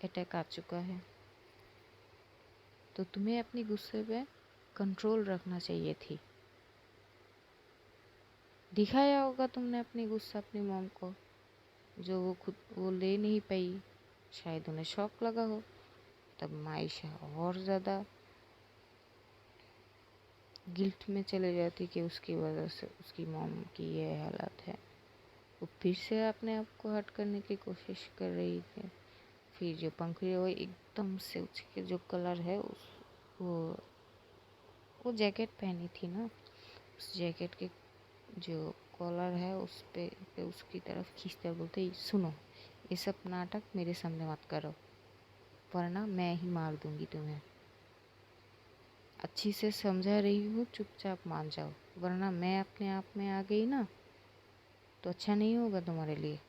अटैक आ चुका है, तो तुम्हें अपनी गुस्से पे कंट्रोल रखना चाहिए थी। दिखाया होगा तुमने अपनी गुस्सा अपनी मॉम को, जो वो ले नहीं पाई, शायद उन्हें शौक लगा हो। तब मायशा और ज़्यादा गिल्ट में चले जाती कि उसकी वजह से उसकी मॉम की ये हालत है। वो फिर से अपने आप को हट करने की कोशिश कर रही थी। फिर जो पंखुड़ी वो एकदम से उसके जो कलर है वो जैकेट पहनी थी ना, उस जैकेट के जो कॉलर है उस पे उसकी तरफ खींचते बोलते, सुनो, ये सब नाटक मेरे सामने मत करो, वरना मैं ही मार दूंगी तुम्हें। अच्छी से समझा रही हूँ, चुपचाप मान जाओ, वरना मैं अपने आप में आ गई ना तो अच्छा नहीं होगा तुम्हारे लिए।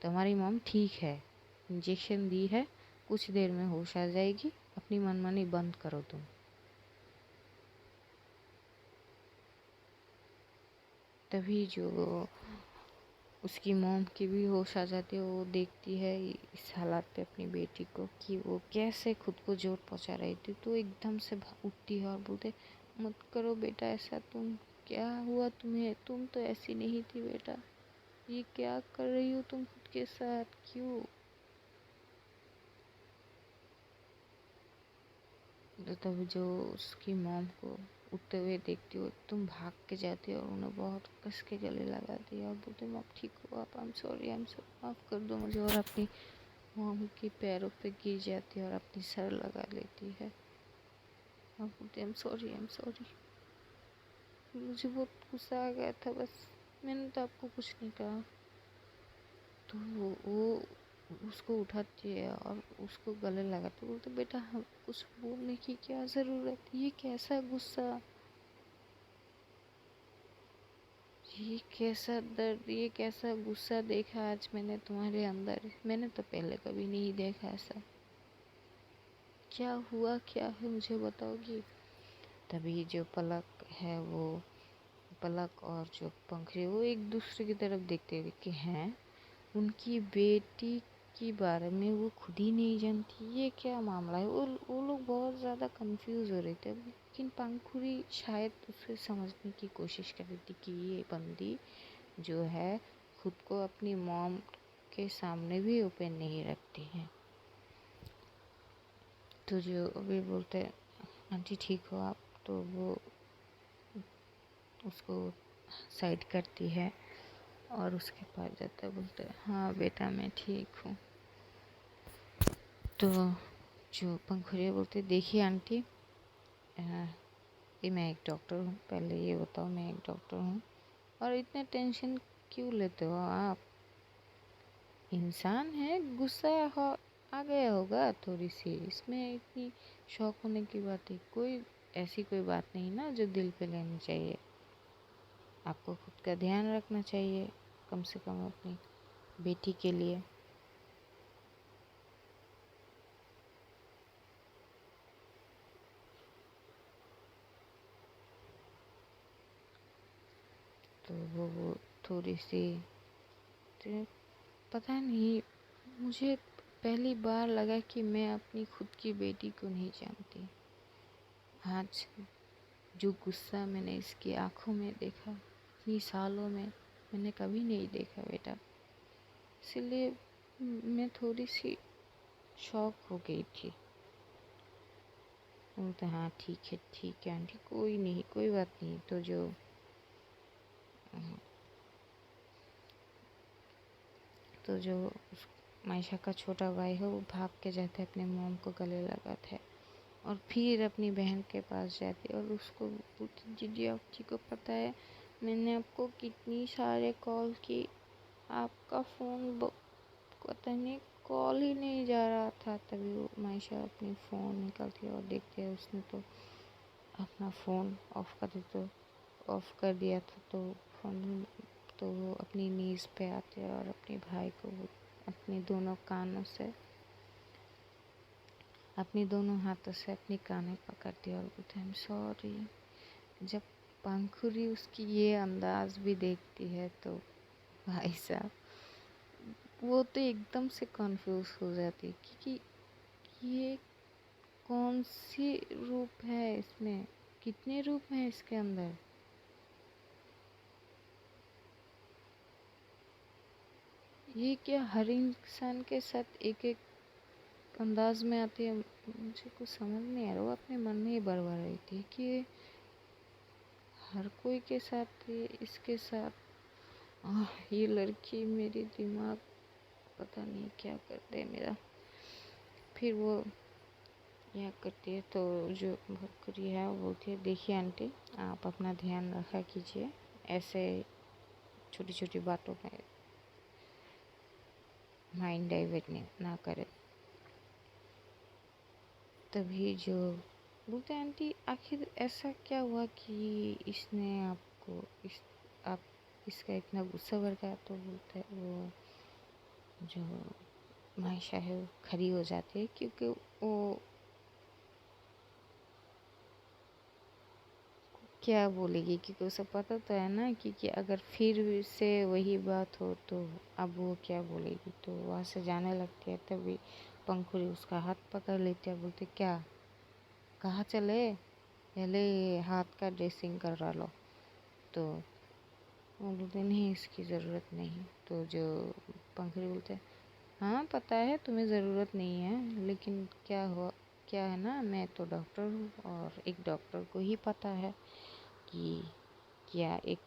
तुम्हारी मॉम ठीक है, इंजेक्शन दी है, कुछ देर में होश आ जाएगी, अपनी मनमानी बंद करो तुम। तभी जो उसकी मॉम की भी होश आ जाती है, वो देखती है इस हालात पे अपनी बेटी को कि वो कैसे खुद को चोट पहुंचा रही थी, तो एकदम से उठती है और बोलते, मत करो बेटा ऐसा, तुम क्या हुआ तुम्हें, तुम तो ऐसी नहीं थी बेटा, ये क्या कर रही हो तुम खुद के साथ, क्यों। तो तब जो उसकी मॉम को उठते हुए देखती हो, तुम भाग के जाती हो और उन्हें बहुत कस के गले लगाती है और बोलते, मॉम ठीक हो आप, आई एम सॉरी, माफ़ कर दो मुझे। और अपनी मॉम के पैरों पे गिर जाती है और अपनी सर लगा लेती है और बोलती, आई एम सॉरी, मुझे बहुत गुस्सा आ गया था, बस मैंने तो आपको कुछ नहीं कहा। तो वो उसको उठाती है और उसको गले लगाती, बोलते, बेटा हम कुछ बोलने की क्या ज़रूरत, ये कैसा गुस्सा, ये कैसा दर्द, ये कैसा गुस्सा देखा आज मैंने तुम्हारे अंदर, मैंने तो पहले कभी नहीं देखा ऐसा, क्या हुआ क्या है मुझे बताओगी। तभी जो पलक और जो पंखड़ी वो एक दूसरे की तरफ देखते हुए कि हैं उनकी बेटी के बारे में वो खुद ही नहीं जानती, ये क्या मामला है। वो लोग बहुत ज़्यादा कंफ्यूज हो रहे थे, लेकिन पंखुड़ी शायद उसे समझने की कोशिश कर रही थी कि ये बंदी जो है खुद को अपनी मॉम के सामने भी ओपन नहीं रखती है। तो जो अभी बोलते, आंटी ठीक हो आप, तो वो उसको साइड करती है और उसके पास जाता है, बोलते, हाँ बेटा मैं ठीक हूँ। तो जो पंखुड़िया बोलते, देखिए आंटी, ये मैं एक डॉक्टर हूँ, पहले ये बताओ मैं एक डॉक्टर हूँ, और इतने टेंशन क्यों लेते हो आप, इंसान है, गुस्सा आ गया होगा थोड़ी सी, इसमें इतनी शौक होने की बात है, कोई ऐसी कोई बात नहीं ना जो दिल पे लेनी चाहिए, आपको खुद का ध्यान रखना चाहिए कम से कम अपनी बेटी के लिए। तो वो थोड़ी सी, तो पता नहीं, मुझे पहली बार लगा कि मैं अपनी खुद की बेटी को नहीं जानती। आज जो गुस्सा मैंने इसकी आंखों में देखा, इतनी सालों में मैंने कभी नहीं देखा बेटा, इसलिए मैं थोड़ी सी शॉक हो गई थी। बोलते, हाँ ठीक है आंटी, कोई नहीं, कोई बात नहीं। तो जो मायशा का छोटा भाई है वो भाग के जाता है, अपने मॉम को गले लगाता है और फिर अपनी बहन के पास जाती है और उसको बोलती, दीदी आपको पता है मैंने आपको कितनी सारे कॉल की, आपका फ़ोन पता नहीं कॉल ही नहीं जा रहा था। तभी वो मायशा अपनी फ़ोन निकालती है और देखती है उसने तो अपना फ़ोन ऑफ कर दिया था। तो वो अपनी नीज़ पे आते हैं और अपने भाई को वो अपने दोनों कानों से, अपनी दोनों हाथों से अपनी कानें पकड़ती है और बोलते, आई एम सॉरी। जब पंखुड़ी उसकी ये अंदाज भी देखती है तो भाई साहब वो तो एकदम से कंफ्यूज हो जाती है कि ये कौन सी रूप है इसमें, कितने रूप हैं इसके अंदर। ये क्या हर इंसान के साथ एक एक अंदाज में आती है, मुझे कुछ समझ नहीं आ रहा। वो अपने मन में ही बरबा रही थी कि हर कोई के साथ इसके साथ ये लड़की मेरी दिमाग पता नहीं क्या करते मेरा। फिर वो यह करती है तो जो भरकरी है वो बोलती है, देखिए आंटी आप अपना ध्यान रखा कीजिए, ऐसे छोटी छोटी बातों में माइंड डाइवर्ट ना करे। तभी जो बोलते हैं, आंटी आखिर ऐसा क्या हुआ कि इसने आपको आप इसका इतना गुस्सा भड़का। तो बोलता है वो जो मायशा है वो खड़ी हो जाती है, क्योंकि वो क्या बोलेगी, क्योंकि उसे पता तो है ना कि अगर फिर से वही बात हो तो अब वो क्या बोलेगी। तो वहाँ से जाने लगती है। तभी पंखुड़ी उसका हाथ पकड़ लेती है, बोलते क्या कहाँ चले, पहले हाथ का ड्रेसिंग करवा लो। तो वो बोलते नहीं इसकी ज़रूरत नहीं। तो जो पंखुड़ी बोलते हैं, हाँ पता है तुम्हें ज़रूरत नहीं है, लेकिन क्या है ना, मैं तो डॉक्टर हूँ और एक डॉक्टर को ही पता है कि क्या एक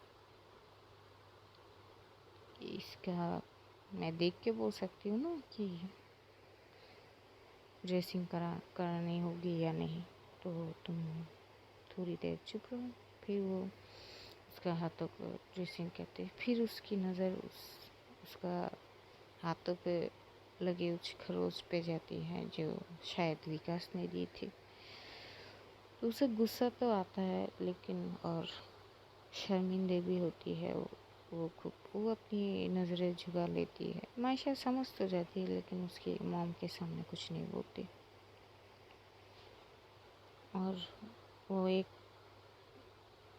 इसका मैं देख के बोल सकती हूँ ना कि ड्रेसिंग करानी होगी या नहीं। तो तुम थोड़ी देर चुप रहो। फिर वो उसका हाथों को ड्रेसिंग करते, फिर उसकी नज़र उसका हाथों पे लगे उस खरोच पे जाती है जो शायद विकास ने दी थी। तो उसे गुस्सा तो आता है, लेकिन और शर्मिंदे भी होती है। वो अपनी नज़रें झुका लेती है। मायशा समझ तो जाती है, लेकिन उसकी मॉम के सामने कुछ नहीं बोलती। और वो एक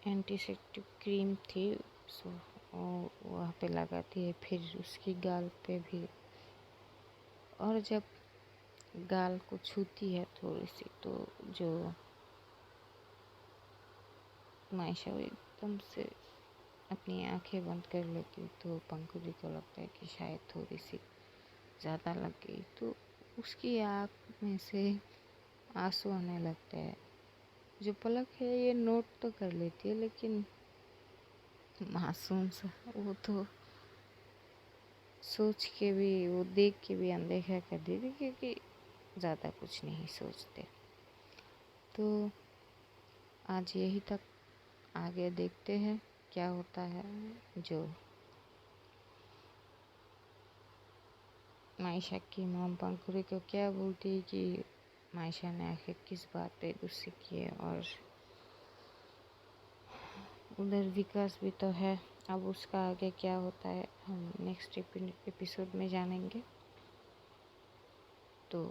एंटीसेप्टिक क्रीम थी, सो वो वहाँ पे लगाती है, फिर उसकी गाल पे भी। और जब गाल को छूती है थोड़ी सी, तो जो मायशा एकदम से अपनी आंखें बंद कर लेती। तो पंकुली को लगता है कि शायद थोड़ी सी ज़्यादा लग गई। तो उसकी आँख में से आंसू आने लगते हैं। जो पलक है ये नोट तो कर लेती है, लेकिन मासूम सा वो तो सोच के भी, वो देख के भी अनदेखा कर देती, क्योंकि ज़्यादा कुछ नहीं सोचते। तो आज यही तक, आगे देखते हैं क्या होता है। जो मायशा की मॉम पंकुरी को क्या बोलती है कि मायशा ने आखिर किस बात पे गुस्से किए। और उधर विकास भी तो है। अब उसका आगे क्या होता है हम नेक्स्ट एपिसोड में जानेंगे। तो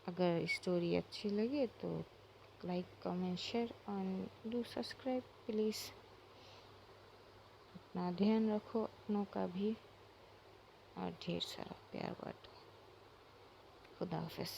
अगर स्टोरी अच्छी लगे तो लाइक कमेंट शेयर और डू सब्सक्राइब प्लीज़। अपना ध्यान रखो अपनों का भी, और ढेर सारा प्यार बांटो। खुदा हाफिज़।